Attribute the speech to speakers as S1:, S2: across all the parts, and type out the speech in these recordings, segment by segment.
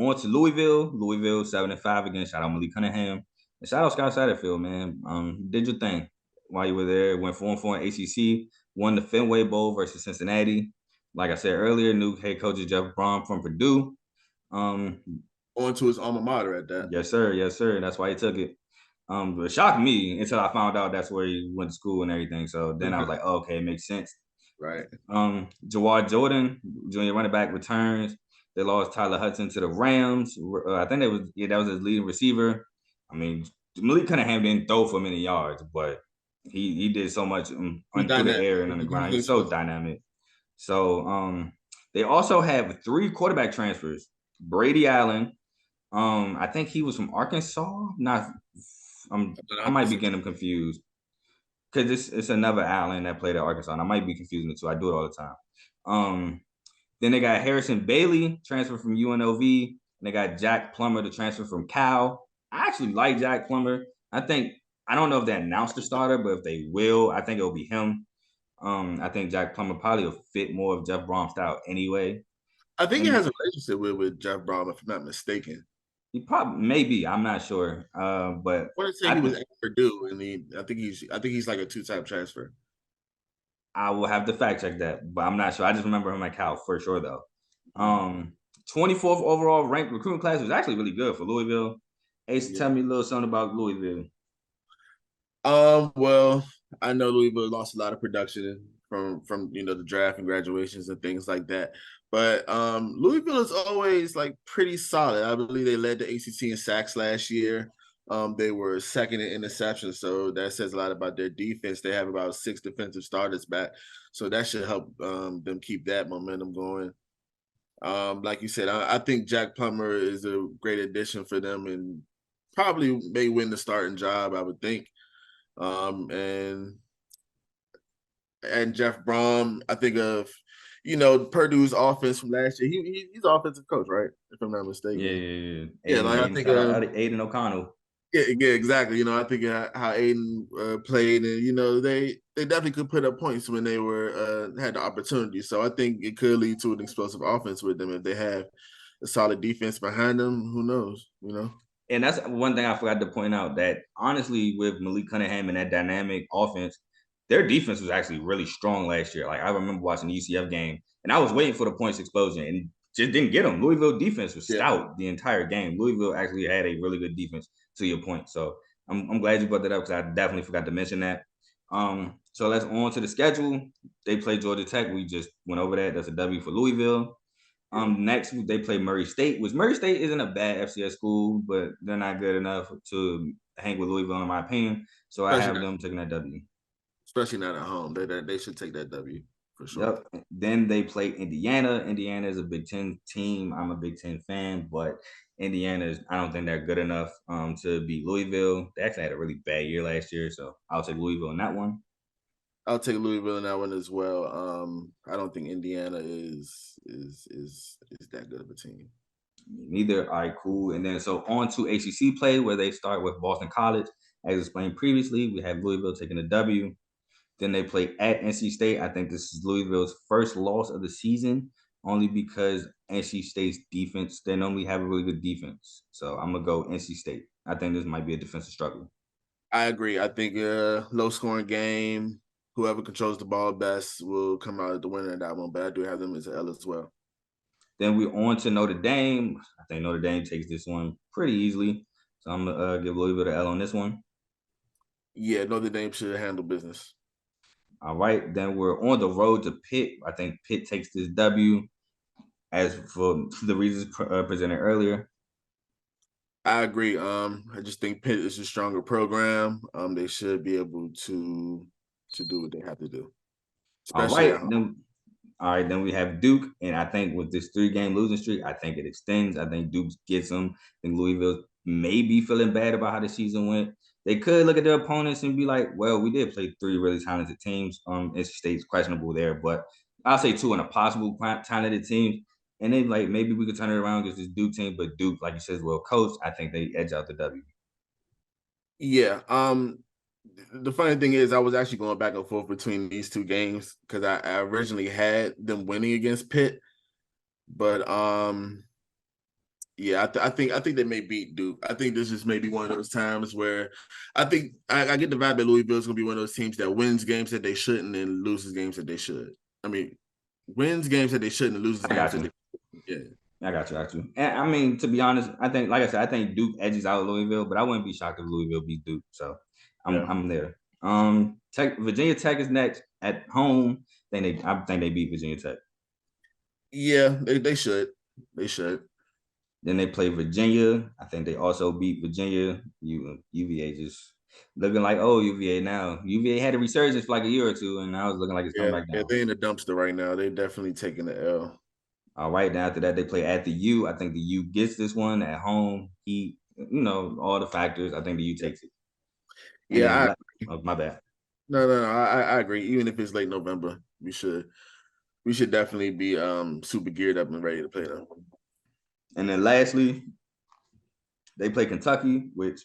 S1: on to Louisville. Louisville 7-5 again. Shout out Malik Cunningham. And shout out Scott Satterfield, man. Did your thing while you were there. Went 4-4 in ACC. Won the Fenway Bowl versus Cincinnati. Like I said earlier, new head coach is Jeff Brom from Purdue.
S2: On to his alma mater at that.
S1: Yes, sir. Yes, sir. That's why he took it. It shocked me until I found out that's where he went to school and everything. So then I was like, oh, okay, it makes sense.
S2: Right.
S1: Jawad Jordan, junior running back, returns. They lost Tyler Hudson to the Rams. I think that was his leading receiver. I mean, Malik Cunningham didn't throw for many yards, but he did so much through the air and on the ground. He's so dynamic. So they also have 3 quarterback transfers. Brady Allen. I think he was from Arkansas. I might be getting him confused because it's another Allen that played at Arkansas. And I might be confusing the two. I do it all the time. Then they got Harrison Bailey, transfer from UNLV. And they got Jack Plummer, the transfer from Cal. I actually like Jack Plummer. I don't know if they announced the starter, but if they will, I think it'll be him. I think Jack Plummer probably will fit more of Jeff Brom's style anyway.
S2: I think he has a relationship with Jeff Brom, if I'm not mistaken.
S1: He probably maybe. I'm not sure. But
S2: I want to say he was at Purdue, and I think he's like a 2-time transfer.
S1: I will have to fact check that, but I'm not sure. I just remember him at Cal for sure, though. 24th overall ranked recruiting class was actually really good for Louisville. Ace, tell me a little something about Louisville.
S2: Well, I know Louisville lost a lot of production from the draft and graduations and things like that. But Louisville is always like pretty solid. I believe they led the ACC in sacks last year. They were second in interceptions, so that says a lot about their defense. They have about 6 defensive starters back, so that should help them keep that momentum going. Like you said, I think Jack Plummer is a great addition for them and probably may win the starting job, I would think. And Jeff Brom, I think of Purdue's offense from last year. He's offensive coach, right? If I'm not mistaken.
S1: Yeah. I think Aiden O'Connell.
S2: Yeah, exactly. I think how Aiden played, and they definitely could put up points when they had the opportunity. So I think it could lead to an explosive offense with them if they have a solid defense behind them. Who knows?
S1: And that's one thing I forgot to point out, that honestly, with Malik Cunningham and that dynamic offense, their defense was actually really strong last year. Like, I remember watching the UCF game, and I was waiting for the points explosion, and just didn't get them. Louisville defense was stout the entire game. Louisville actually had a really good defense, to your point. So I'm glad you brought that up, because I definitely forgot to mention that. So let's on to the schedule. They play Georgia Tech. We just went over that. That's a W for Louisville. Next they play Murray State, which Murray State isn't a bad FCS school, but they're not good enough to hang with Louisville, in my opinion. So I have them taking that W.
S2: Especially not at home. They should take that W for sure.
S1: Yep. Then they play Indiana. Indiana is a Big Ten team. I'm a Big Ten fan, but Indiana I don't think they're good enough to beat Louisville. They actually had a really bad year last year, so I'll take Louisville in that one.
S2: I'll take Louisville in that one as well. I don't think Indiana is that good of a team.
S1: Neither. All right, cool. And then so on to ACC play, where they start with Boston College. As explained previously, we have Louisville taking a W. Then they play at NC State. I think this is Louisville's first loss of the season, only because NC State's defense, they normally have a really good defense. So I'm going to go NC State. I think this might be a defensive struggle.
S2: I agree. I think a low-scoring game, whoever controls the ball best will come out the winner in that one, but I do have them as an L as well.
S1: Then we're on to Notre Dame. I think Notre Dame takes this one pretty easily. So I'm going to give Louisville the L on this one.
S2: Yeah, Notre Dame should handle business.
S1: All right, then we're on the road to Pitt. I think Pitt takes this W, as for the reasons presented earlier.
S2: I agree. I just think Pitt is a stronger program. They should be able to do what they have to do.
S1: All right, then we have Duke, and I think with this 3-game losing streak, I think it extends. I think Duke gets them. I think Louisville may be feeling bad about how the season went. They could look at their opponents and be like, well, we did play 3 really talented teams. NC State's questionable there, but I'll say 2 in a possible talented teams. And then, like, maybe we could turn it around against this Duke team, but Duke, like you said, well coached. I think they edge out the W.
S2: Yeah. The funny thing is, I was actually going back and forth between these 2 games because I originally had them winning against Pitt, but Yeah, I think they may beat Duke. I think this is maybe one of those times where I think I get the vibe that Louisville is going to be one of those teams that wins games that they shouldn't and loses games that they should. I mean, wins games that they shouldn't and loses
S1: I
S2: games
S1: got
S2: that
S1: you.
S2: yeah.
S1: I got you. And I mean, to be honest, I think, like I said, I think Duke edges out Louisville, but I wouldn't be shocked if Louisville beat Duke. So
S2: Yeah.
S1: I'm there. Virginia Tech is next at home. I think they beat Virginia Tech.
S2: Yeah, they should. They should.
S1: Then they play Virginia. I think they also beat Virginia. UVA just looking like UVA now. UVA had a resurgence for like a year or two, and now it's looking like it's coming back down.
S2: Yeah, they're in the dumpster right now. They're definitely taking the L.
S1: All right, then after that they play at the U. I think the U gets this one at home. All the factors. I think the U takes it. And
S2: Yeah,
S1: my bad.
S2: No, I agree. Even if it's late November, we should definitely be super geared up and ready to play them.
S1: And then lastly, they play Kentucky, which,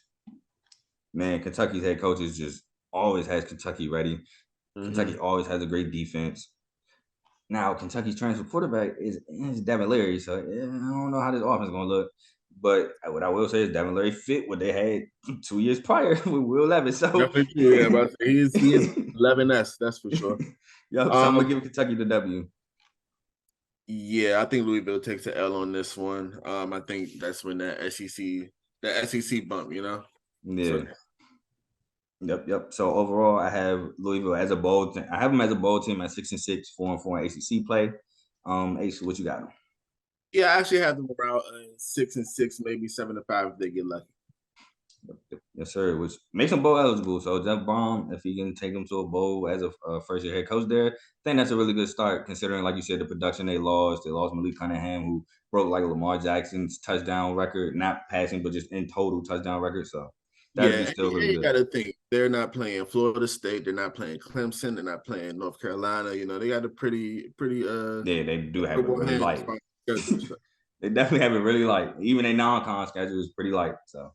S1: man, Kentucky's head coach is just always has Kentucky ready. Mm-hmm. Kentucky always has a great defense. Now, Kentucky's transfer quarterback is Devin Leary, so I don't know how this offense is going to look. But what I will say is Devin Leary fit what they had 2 years prior with Will Levis. So
S2: definitely true. Yeah, but he is 11S, that's for sure.
S1: So I'm gonna give Kentucky the W.
S2: Yeah, I think Louisville takes the L on this one. I think that's when the SEC bump,
S1: Yeah.
S2: So,
S1: Yep. So overall, I have Louisville as a bowl team. I have them as a bowl team at 6-6, 4-4 in ACC play. Ace, what you got?
S2: Yeah, I actually have them around 6-6, maybe 7-5 if they get lucky.
S1: Yes, sir. Which makes them bowl eligible. So Jeff Brom, if he can take them to a bowl as a first-year head coach there, I think that's a really good start. Considering, like you said, the production they lost. They lost Malik Cunningham, who broke like Lamar Jackson's touchdown record, not passing, but just in total touchdown record. So that'd be still really good.
S2: You got to think they're not playing Florida State, they're not playing Clemson, they're not playing North Carolina. They got a pretty.
S1: Yeah, they do have a really light. They definitely have it really light. Even a non-con schedule is pretty light. So.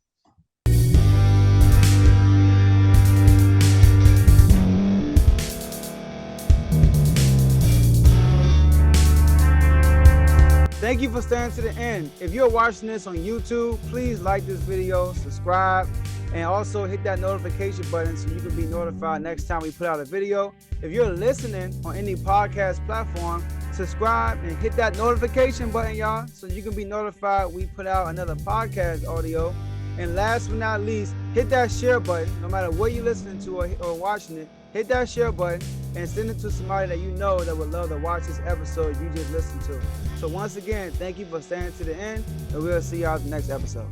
S3: Thank you for staying to the end. If you're watching this on YouTube, please like this video, subscribe, and also hit that notification button so you can be notified next time we put out a video. If you're listening on any podcast platform, subscribe and hit that notification button, y'all, so you can be notified we put out another podcast audio. And last but not least, hit that share button. No matter what you're listening to or watching it, hit that share button and send it to somebody that you know that would love to watch this episode you just listened to. So once again, thank you for staying to the end, and we'll see y'all in the next episode.